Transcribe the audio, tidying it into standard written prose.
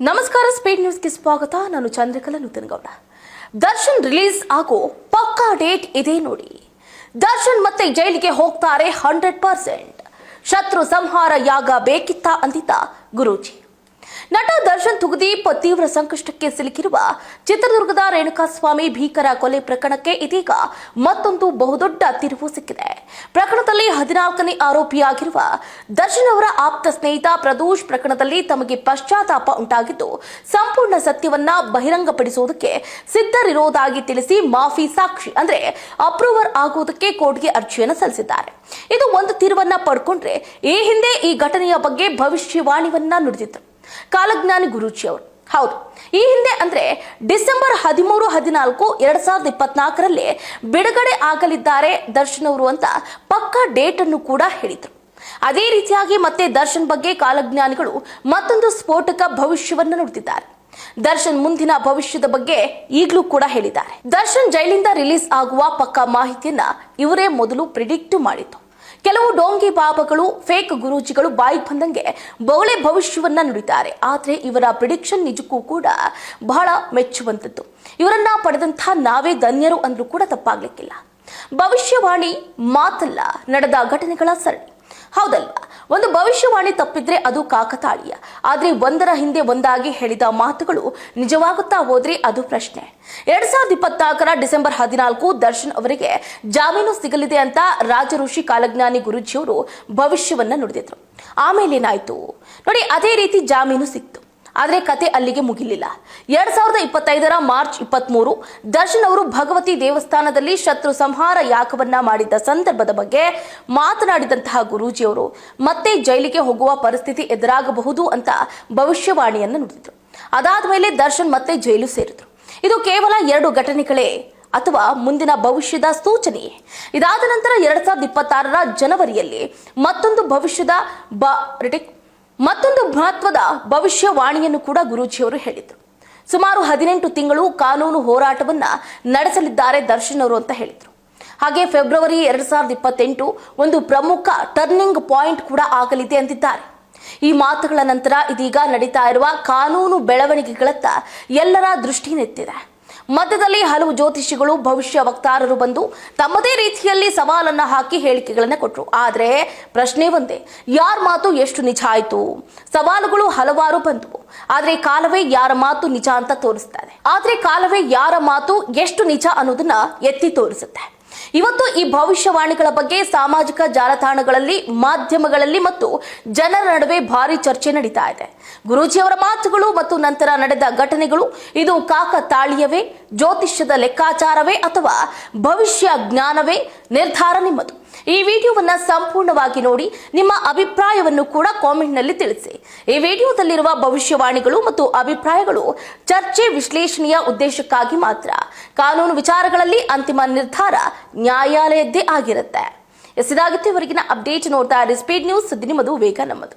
ನಮಸ್ಕಾರ, ಸ್ಪೀಡ್ ನ್ಯೂಸ್ಗೆ ಸ್ವಾಗತ. ನಾನು ಚಂದ್ರಕಲಾ ನೂತನಗೌಡ. ದರ್ಶನ್ ರಿಲೀಸ್ ಆಗೋ ಪಕ್ಕಾ ಡೇಟ್ ಇದೆ ನೋಡಿ. ದರ್ಶನ್ ಮತ್ತೆ ಜೈಲಿಗೆ ಹೋಗ್ತಾರೆ 100%. ಶತ್ರು ಸಂಹಾರ ಯಾಗ ಬೇಕಿತ್ತ ಅಂದಿದ್ದ ಗುರೂಜಿ. ನಟ ದರ್ಶನ್ ತುಗದೀಪ್ ತೀವ್ರ ಸಂಕಷ್ಟಕ್ಕೆ ಸಿಲುಕಿರುವ ಚಿತ್ರದುರ್ಗದ ರೇಣುಕಾಸ್ವಾಮಿ ಭೀಕರ ಕೊಲೆ ಪ್ರಕರಣಕ್ಕೆ ಇದೀಗ ಮತ್ತೊಂದು ಬಹುದೊಡ್ಡ ತಿರುವು ಸಿಕ್ಕಿದೆ. ಪ್ರಕರಣದಲ್ಲಿ 14ನೇ ಆರೋಪಿಯಾಗಿರುವ ದರ್ಶನ್ ಅವರ ಆಪ್ತ ಸ್ನೇಹಿತ ಪ್ರದೋಷ್ ಪ್ರಕರಣದಲ್ಲಿ ತಮಗೆ ಪಶ್ಚಾತ್ತಾಪ ಉಂಟಾಗಿದ್ದು ಸಂಪೂರ್ಣ ಸತ್ಯವನ್ನ ಬಹಿರಂಗಪಡಿಸುವುದಕ್ಕೆ ಸಿದ್ಧರಿರುವುದಾಗಿ ತಿಳಿಸಿ ಮಾಫಿ ಸಾಕ್ಷಿ ಅಂದ್ರೆ ಅಪ್ರೂವರ್ ಆಗುವುದಕ್ಕೆ ಕೋರ್ಟ್ಗೆ ಅರ್ಜಿಯನ್ನು ಸಲ್ಲಿಸಿದ್ದಾರೆ. ಇದು ಒಂದು ತಿರುವನ್ನ ಪಡ್ಕೊಂಡ್ರೆ ಈ ಹಿಂದೆ ಈ ಘಟನೆಯ ಬಗ್ಗೆ ಭವಿಷ್ಯವಾಣಿಯನ್ನ ನುಡಿದಿದ್ರು ಕಾಲಜ್ಞಾನಿ ಗುರೂಜಿ ಅವರು. ಹೌದು, ಈ ಹಿಂದೆ ಅಂದ್ರೆ ಡಿಸೆಂಬರ್ 13-14, 2024ರಲ್ಲಿ ಬಿಡುಗಡೆ ಆಗಲಿದ್ದಾರೆ ದರ್ಶನ್ ಅವರು ಅಂತ ಪಕ್ಕಾ ಡೇಟ್ ಅನ್ನು ಕೂಡ ಹೇಳಿದ್ರು. ಅದೇ ರೀತಿಯಾಗಿ ಮತ್ತೆ ದರ್ಶನ್ ಬಗ್ಗೆ ಕಾಲಜ್ಞಾನಿಗಳು ಮತ್ತೊಂದು ಸ್ಫೋಟಕ ಭವಿಷ್ಯವನ್ನು ನುಡಿದಿದ್ದಾರೆ. ದರ್ಶನ್ ಮುಂದಿನ ಭವಿಷ್ಯದ ಬಗ್ಗೆ ಈಗಲೂ ಕೂಡ ಹೇಳಿದ್ದಾರೆ. ದರ್ಶನ್ ಜೈಲಿಂದ ರಿಲೀಸ್ ಆಗುವ ಪಕ್ಕಾ ಮಾಹಿತಿಯನ್ನ ಇವರೇ ಮೊದಲು ಪ್ರಿಡಿಕ್ಟ್ ಮಾಡಿತ್ತು. ಕೆಲವು ಡೋಂಗಿ ಬಾಬಾಗಳು, ಫೇಕ್ ಗುರೂಜಿಗಳು ಬಾಯಿಗೆ ಬಂದಂಗೆ ಬಹುಳೆ ಭವಿಷ್ಯವನ್ನ ನುಡಿತಾರೆ. ಆದ್ರೆ ಇವರ ಪ್ರಿಡಿಕ್ಷನ್ ನಿಜಕ್ಕೂ ಕೂಡ ಬಹಳ ಮೆಚ್ಚುವಂತದ್ದು. ಇವರನ್ನ ಪಡೆದಂತಹ ನಾವೇ ಧನ್ಯರು ಅಂದ್ರೂ ಕೂಡ ತಪ್ಪಾಗ್ಲಿಕ್ಕಿಲ್ಲ. ಭವಿಷ್ಯವಾಣಿ ಮಾತಲ್ಲ, ನಡೆದ ಘಟನೆಗಳ ಸರಣಿ. ಹೌದಲ್ವಾ? ಒಂದು ಭವಿಷ್ಯವಾಣಿ ತಪ್ಪಿದ್ರೆ ಅದು ಕಾಕತಾಳೀಯ. ಆದ್ರೆ ಒಂದರ ಹಿಂದೆ ಒಂದಾಗಿ ಹೇಳಿದ ಮಾತುಗಳು ನಿಜವಾಗುತ್ತಾ ಹೋದ್ರೆ ಅದು ಪ್ರಶ್ನೆ. 2024 ಡಿಸೆಂಬರ್ 14 ದರ್ಶನ್ ಅವರಿಗೆ ಜಾಮೀನು ಸಿಗಲಿದೆ ಅಂತ ರಾಜಋಷಿ ಕಾಲಜ್ಞಾನಿ ಗುರೂಜಿಯವರು ಭವಿಷ್ಯವನ್ನ ನುಡಿದಿದ್ರು. ಆಮೇಲೆ ಏನಾಯ್ತು ನೋಡಿ, ಅದೇ ರೀತಿ ಜಾಮೀನು ಸಿಕ್ತು. ಆದ್ರೆ ಕತೆ ಅಲ್ಲಿಗೆ ಮುಗಿಲಿಲ್ಲ. 2025 ಮಾರ್ಚ್ 23 ದರ್ಶನ್ ಅವರು ಭಗವತಿ ದೇವಸ್ಥಾನದಲ್ಲಿ ಶತ್ರು ಸಂಹಾರ ಯಾಗವನ್ನ ಮಾಡಿದ್ದ ಸಂದರ್ಭದ ಬಗ್ಗೆ ಮಾತನಾಡಿದಂತಹ ಗುರೂಜಿಯವರು ಮತ್ತೆ ಜೈಲಿಗೆ ಹೋಗುವ ಪರಿಸ್ಥಿತಿ ಎದುರಾಗಬಹುದು ಅಂತ ಭವಿಷ್ಯವಾಣಿಯನ್ನು ನುಡಿದ್ರು. ಅದಾದ ಮೇಲೆ ದರ್ಶನ್ ಮತ್ತೆ ಜೈಲು ಸೇರಿದ್ರು. ಇದು ಕೇವಲ 2 ಘಟನೆಗಳೇ ಅಥವಾ ಮುಂದಿನ ಭವಿಷ್ಯದ ಸೂಚನೆಯೇ? ಇದಾದ ನಂತರ 2026 ಜನವರಿಯಲ್ಲಿ ಮತ್ತೊಂದು ಮಹತ್ವದ ಭವಿಷ್ಯವಾಣಿಯನ್ನು ಕೂಡ ಗುರೂಜಿಯವರು ಹೇಳಿದ್ರು. ಸುಮಾರು 18 ತಿಂಗಳು ಕಾನೂನು ಹೋರಾಟವನ್ನ ನಡೆಸಲಿದ್ದಾರೆ ದರ್ಶನ್ ಅವರು ಅಂತ ಹೇಳಿದ್ರು. ಹಾಗೆ ಫೆಬ್ರವರಿ 2028 ಒಂದು ಪ್ರಮುಖ ಟರ್ನಿಂಗ್ ಪಾಯಿಂಟ್ ಕೂಡ ಆಗಲಿದೆ ಅಂದಿದ್ದಾರೆ. ಈ ಮಾತುಗಳ ನಂತರ ಇದೀಗ ನಡೀತಾ ಇರುವ ಕಾನೂನು ಬೆಳವಣಿಗೆಗಳತ್ತ ಎಲ್ಲರ ದೃಷ್ಟಿ ನೆತ್ತಿದೆ. ಮಧ್ಯದಲ್ಲಿ ಹಲವು ಜ್ಯೋತಿಷಿಗಳು, ಭವಿಷ್ಯ ವಕ್ತಾರರು ಬಂದು ತಮ್ಮದೇ ರೀತಿಯಲ್ಲಿ ಸವಾಲನ್ನ ಹಾಕಿ ಹೇಳಿಕೆಗಳನ್ನ ಕೊಟ್ಟರು. ಆದ್ರೆ ಪ್ರಶ್ನೆ ಒಂದೇ, ಯಾರ ಮಾತು ಎಷ್ಟು ನಿಜ ಆಯ್ತು? ಸವಾಲುಗಳು ಹಲವಾರು ಬಂದವು. ಆದ್ರೆ ಕಾಲವೇ ಯಾರ ಮಾತು ನಿಜ ಅಂತ ತೋರಿಸ್ತಾರೆ. ಆದ್ರೆ ಕಾಲವೇ ಯಾರ ಮಾತು ಎಷ್ಟು ನಿಜ ಅನ್ನೋದನ್ನ ಎತ್ತಿ ತೋರಿಸುತ್ತೆ. ಇವತ್ತು ಈ ಭವಿಷ್ಯವಾಣಿಗಳ ಬಗ್ಗೆ ಸಾಮಾಜಿಕ ಜಾಲತಾಣಗಳಲ್ಲಿ, ಮಾಧ್ಯಮಗಳಲ್ಲಿ ಮತ್ತು ಜನರ ನಡುವೆ ಭಾರಿ ಚರ್ಚೆ ನಡೀತಾ ಇದೆ. ಗುರೂಜಿಯವರ ಮಾತುಗಳು ಮತ್ತು ನಂತರ ನಡೆದ ಘಟನೆಗಳು ಇದು ಕಾಕತಾಳೀಯವೇ, ಜ್ಯೋತಿಷ್ಯದ ಲೆಕ್ಕಾಚಾರವೇ ಅಥವಾ ಭವಿಷ್ಯ ಜ್ಞಾನವೇ? ನಿರ್ಧಾರ ನಿಮ್ಮದು. ಈ ವಿಡಿಯೋವನ್ನ ಸಂಪೂರ್ಣವಾಗಿ ನೋಡಿ ನಿಮ್ಮ ಅಭಿಪ್ರಾಯವನ್ನು ಕೂಡ ಕಾಮೆಂಟ್ ನಲ್ಲಿ ತಿಳಿಸಿ. ಈ ವಿಡಿಯೋದಲ್ಲಿರುವ ಭವಿಷ್ಯವಾಣಿಗಳು ಮತ್ತು ಅಭಿಪ್ರಾಯಗಳು ಚರ್ಚೆ, ವಿಶ್ಲೇಷಣೆಯ ಉದ್ದೇಶಕ್ಕಾಗಿ ಮಾತ್ರ. ಕಾನೂನು ವಿಚಾರಗಳಲ್ಲಿ ಅಂತಿಮ ನಿರ್ಧಾರ ನ್ಯಾಯಾಲಯದ್ದೇ ಆಗಿರುತ್ತೆ. ಇದಾಗಿತ್ತು ಇವರೆಗಿನ ಅಪ್ಡೇಟ್. ನೋಡ್ತಾ ಇರಿ ಸ್ಪೀಡ್ ನ್ಯೂಸ್, ಸುದ್ದಿ ನಿಮ್ಮದು, ವೇಗ ನಮ್ಮದು.